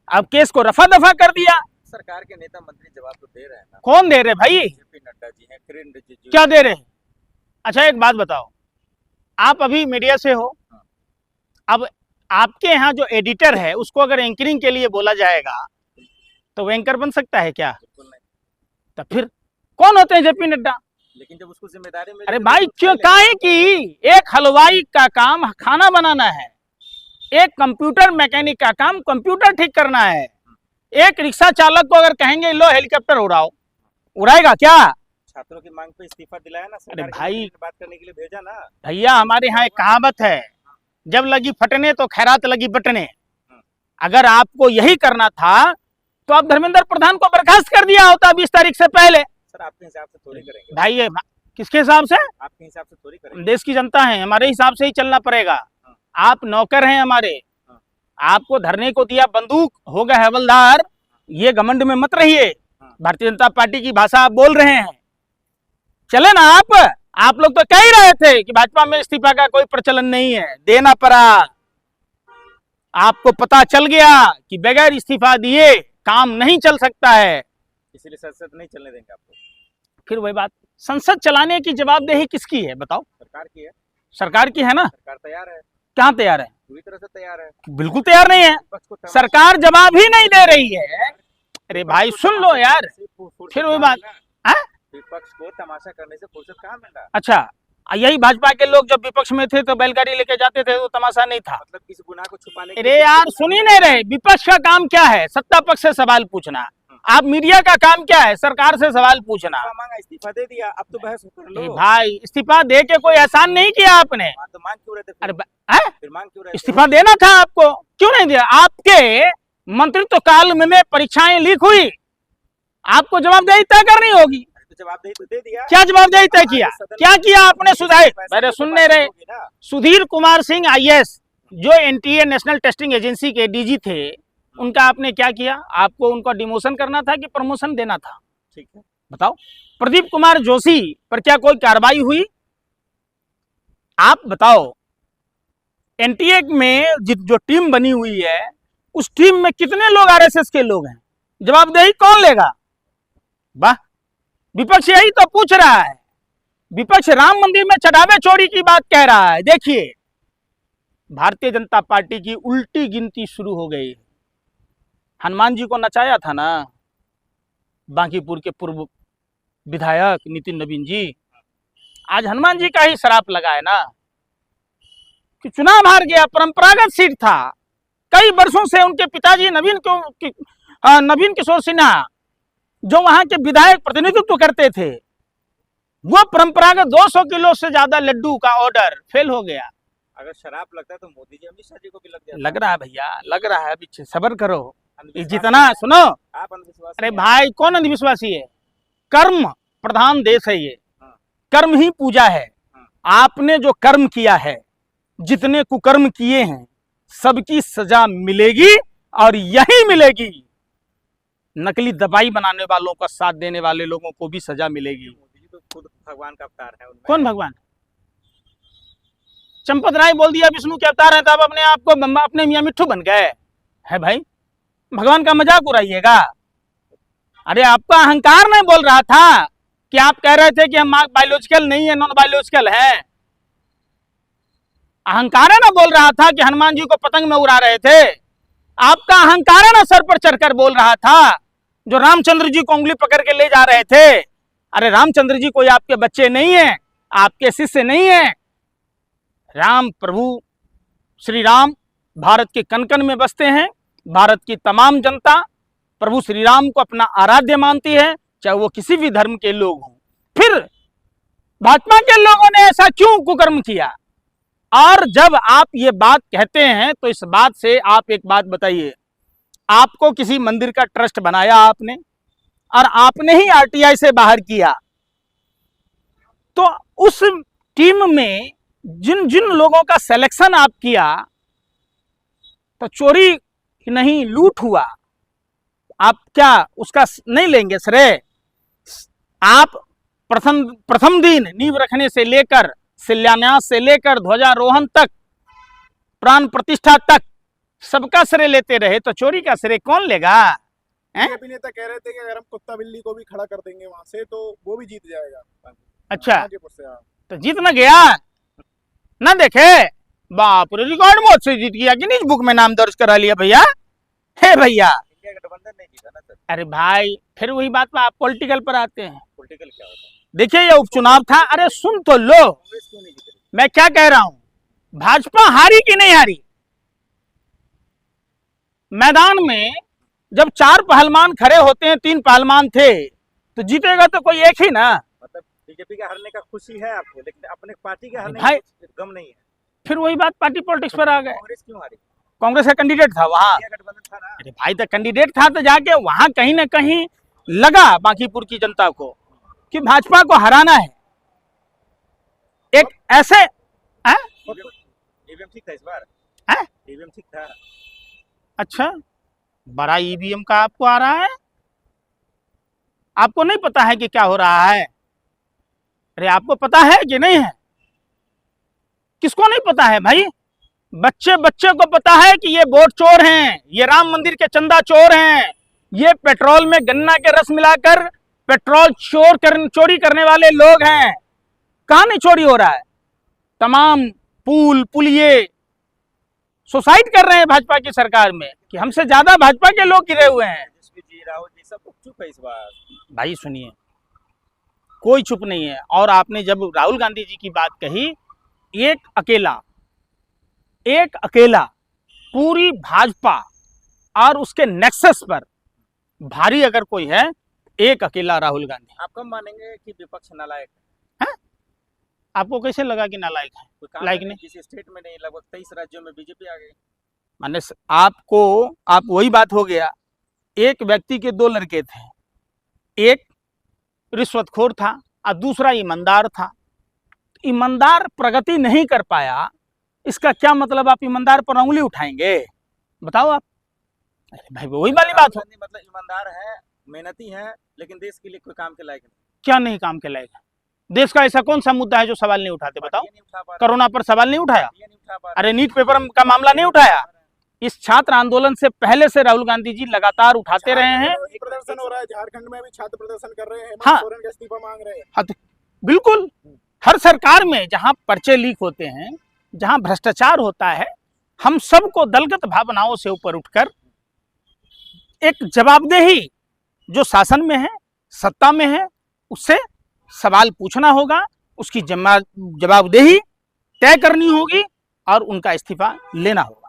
अब केस को रफा दफा कर दिया। सरकार के नेता मंत्री जवाब तो दे रहे हैं ना। कौन दे रहे भाई? जेपी नड्डा जी हैं, किरण रिजिजू क्या दे रहे हैं? अच्छा एक बात बताओ, आप अभी मीडिया से हो, अब आपके यहाँ जो एडिटर है उसको अगर एंकरिंग के लिए बोला जाएगा तो वो एंकर बन सकता है क्या? बिल्कुल नहीं। तो फिर कौन होते हैं जेपी नड्डा? लेकिन जब उसको जिम्मेदारी मिली अरे तो भाई वो क्यों, उठा काहे की एक हलवाई का काम खाना बनाना है, एक कंप्यूटर मैकेनिक का काम कंप्यूटर ठीक करना है, एक रिक्शा चालक को अगर कहेंगे लो हेलीकॉप्टर उड़ाओ, उड़ाएगा क्या? छात्रों की मांग पे इस्तीफा दिलाया ना अरे सरकार के भाई, मंत्री ने, बात करने के लिए भेजा ना। भैया हमारे यहाँ एक कहावत है, जब लगी फटने तो खैरात लगी बटने। अगर आपको यही करना था तो आप धर्मेंद्र प्रधान को बर्खास्त कर दिया होता 20 तारीख से पहले। सर आपके हिसाब से थोड़ी करेंगे भाई ये किसके हिसाब से? आपके हिसाब से थोड़ी करेंगे। देश की जनता है, हमारे हिसाब से ही चलना पड़ेगा। आप नौकर हैं हमारे, आपको धरने को दिया बंदूक, हो गए हवलदार, ये घमंड में मत रहिए। भारतीय जनता पार्टी की भाषा आप बोल रहे हैं, चले ना आप लोग तो कह ही रहे थे कि भाजपा में इस्तीफा का कोई प्रचलन नहीं है, देना पड़ा। आपको पता चल गया कि बगैर इस्तीफा दिए काम नहीं चल सकता है, इसीलिए संसद नहीं चलने देंगे आपको। फिर वही बात, संसद चलाने की जवाबदेही किसकी है बताओ? सरकार की है। सरकार की है ना। सरकार तैयार है, कहाँ तैयार है? पूरी तरह से तैयार है। बिल्कुल तैयार नहीं है, विपक्ष को सरकार जवाब ही नहीं दे रही है। अरे भाई सुन लो यार, फुर्सत फिर वही कहाँ बात। मिला? हाँ? विपक्ष को तमाशा करने से फुर्सत कहाँ मिला? अच्छा, यही भाजपा के लोग जब विपक्ष में थे तो बैलगाड़ी लेके जाते थे तो तमाशा नहीं था। मतलब किसी गुनाह को छुपाने के अरे लिए यार सुन ही नहीं रहे, विपक्ष का काम क्या है? सत्ता पक्ष से सवाल पूछना। आप मीडिया का काम क्या है? सरकार से सवाल पूछना। मांगा, इस्तीफा दे दिया, अब तो बहस कर लो। भाई इस्तीफा दे के कोई एहसान नहीं किया आपने। तो मांग क्यों रहे थे? अरे फिर मांग क्यों रहे थे? इस्तीफा देना था आपको, क्यों नहीं दिया? आपके मंत्रित्व काल में परीक्षाएं लीक हुई, आपको जवाबदेही तय करनी होगी। तो जवाबदेही तो दे दिया। क्या जवाबदेही तय किया? क्या किया आपने? सुधार, मेरे सुन नहीं रहे। सुधीर कुमार सिंह आईएएस जो एनटीए नेशनल टेस्टिंग एजेंसी के डीजी थे, उनका आपने क्या किया? आपको उनका डिमोशन करना था कि प्रमोशन देना था? ठीक है, बताओ। प्रदीप कुमार जोशी पर क्या कोई कार्रवाई हुई? आप बताओ। एनटीए में जो टीम बनी हुई है उस टीम में कितने लोग आरएसएस के लोग हैं? जवाबदेही कौन लेगा? वाह, विपक्ष यही तो पूछ रहा है। विपक्ष राम मंदिर में चढ़ावे चोरी की बात कह रहा है। देखिए भारतीय जनता पार्टी की उल्टी गिनती शुरू हो गई। हनुमान जी को नचाया था ना बांकीपुर के पूर्व विधायक नितिन नवीन जी, आज हनुमान जी का ही श्राप लगा है ना कि चुनाव हार गया। परंपरागत सीट था, कई वर्षों से उनके पिताजी नवीन किशोर सिन्हा जो वहां के विधायक प्रतिनिधित्व करते थे, वो परंपरागत 200 किलो से ज्यादा लड्डू का ऑर्डर फेल हो गया। अगर शराब लगता है तो मोदी जी अमित शाह जी को भी लग जाता। लग रहा है भैया, लग रहा है, अभी सब्र करो। अंधविश्वासी जितना है। सुनो, आप अंधविश्वासी अरे हैं। भाई कौन अंधविश्वासी है? कर्म प्रधान देश है ये, कर्म ही पूजा है। आपने जो कर्म किया है, जितने कुकर्म किए हैं, सबकी सजा मिलेगी और यही मिलेगी। नकली दवाई बनाने वालों का साथ देने वाले लोगों को भी सजा मिलेगी। मोदी जी तो खुद भगवान का अवतार है उनमें। कौन भगवान? चंपत राय बोल दिया विष्णु के अवतार है, तब अपने आप को अपने मियां मिट्ठू बन गए है। भाई भगवान का मजाक उड़ाइएगा। अरे आपका अहंकार नहीं बोल रहा था कि आप कह रहे थे कि हम बायोलॉजिकल नहीं है, नॉन बायोलॉजिकल है। अहंकार है ना बोल रहा था कि हनुमान जी को पतंग में उड़ा रहे थे। आपका अहंकार है ना सर पर चढ़कर बोल रहा था, जो रामचंद्र जी को उंगली पकड़ के ले जा रहे थे। अरे रामचंद्र जी कोई आपके बच्चे नहीं है, आपके शिष्य नहीं है। राम प्रभु श्री राम भारत के कण कण में बसते हैं। भारत की तमाम जनता प्रभु श्री राम को अपना आराध्य मानती है, चाहे वो किसी भी धर्म के लोग हों। फिर भाजपा के लोगों ने ऐसा क्यों कुकर्म किया? और जब आप ये बात कहते हैं तो इस बात से आप एक बात बताइए, आपको किसी मंदिर का ट्रस्ट बनाया आपने और आपने ही आरटीआई से बाहर किया, तो उस टीम में जिन जिन लोगों का सिलेक्शन आप किया, तो चोरी नहीं लूट हुआ, आप क्या उसका नहीं लेंगे श्रेय? आप प्रथम दिन नींव रखने से लेकर शिलान्यास से लेकर ध्वजारोहण तक, प्राण प्रतिष्ठा तक सबका श्रेय लेते रहे तो चोरी का श्रेय कौन लेगा? बीजेपी नेता कह रहे थे कि अगर हम कुत्ता बिल्ली को भी खड़ा कर देंगे वहां से तो वो भी जीत जाएगा। अच्छा, गाजीपुर से। हाँ। तो जीत न गया ना, देखे बाप रे, रिकॉर्ड मौत से जीत गया, गिनीज बुक में नाम दर्ज करा लिया भैया। हे भैया, इंडिया गठबंधन नहीं जीता ना सर। अरे भाई फिर वही बात पर आप पॉलिटिकल पर आते हैं। पॉलिटिकल क्या होता है? देखिए ये उपचुनाव था, अरे सुन तो लो, कांग्रेस क्यों नहीं जीत रही? मैं क्या कह रहा हूं, भाजपा हारी कि नहीं हारी? मैदान में जब 4 पहलवान खड़े होते हैं, 3 पहलवान थे, तो जीतेगा तो कोई एक ही ना। मतलब बीजेपी के हारने का खुशी है आपको, लेकिन अपने पार्टी के हारने भाई, का गम नहीं है। फिर वही बात पार्टी पॉलिटिक्स पर आ गए। कांग्रेस क्यों हारी? कांग्रेस का कैंडिडेट था वहां। इंडिया गठबंधन था ना। अरे भाई, तो कैंडिडेट था तो जाके वहां कहीं ना कहीं लगा बांकीपुर की जनता को कि भाजपा को हराना है। एक ऐसे ईवीएम ठीक था इस बार। हैं? ईवीएम ठीक था। अच्छा, बड़ा ईवीएम का आपको आ रहा है, आपको नहीं पता है कि क्या हो रहा है? अरे आपको पता है कि नहीं है? किसको नहीं पता है भाई? बच्चे बच्चे को पता है कि ये वोट चोर हैं, ये राम मंदिर के चंदा चोर हैं, ये पेट्रोल में गन्ना के रस मिलाकर पेट्रोल चोरी करने वाले लोग हैं। कहां नहीं चोरी हो रहा है? तमाम पुल पुलिये सुसाइड कर रहे हैं भाजपा की सरकार में कि हमसे ज्यादा भाजपा के लोग गिरे हुए हैं। तेजस्वी जी, राहुल जी सब चुप है इस बार। भाई सुनिए, कोई चुप नहीं है। और आपने जब राहुल गांधी जी की बात कही, एक अकेला पूरी भाजपा और उसके नेक्सस पर भारी अगर कोई है, एक अकेला राहुल गांधी। आप कब मानेंगे कि विपक्ष नालायक है? आपको कैसे लगा कि नालायक है? कोई काम लायक नहीं, नहीं। किसी स्टेट में नहीं, लगभग 23 राज्यों में बीजेपी आ गई। माने आप वही बात हो गया, एक व्यक्ति के 2 लड़के थे, एक रिश्वतखोर था और दूसरा ईमानदार था। ईमानदार प्रगति नहीं कर पाया, इसका क्या मतलब आप ईमानदार पर उंगली उठाएंगे? बताओ आप। अरे भाई वही वाली बात हो। मतलब ईमानदार है, मेहनती है, लेकिन देश के लिए कोई काम के लायक नहीं। क्या नहीं काम के लायक है? देश का ऐसा कौन सा मुद्दा है जो सवाल नहीं उठाते? बताओ। ये नहीं उठा पा रहे, कोरोना पर सवाल नहीं उठाया? ये नहीं उठा पा रहे। अरे नीट पेपर का मामला नहीं उठाया? इस छात्र आंदोलन से पहले से राहुल गांधी जी लगातार उठाते रहे हैं। प्रदर्शन हो रहा है झारखंड में भी, छात्र प्रदर्शन कर रहे हैं, हाँ। हेमंत सोरेन का इस्तीफा मांग रहे हैं। हाँ, तो बिल्कुल हर सरकार में जहां पर्चे लीक होते हैं, जहां भ्रष्टाचार होता है, हम सबको दलगत भावनाओं से ऊपर उठकर एक जवाबदेही जो शासन में है, सत्ता में है, उससे सवाल पूछना होगा, उसकी जवाबदेही तय करनी होगी और उनका इस्तीफा लेना होगा।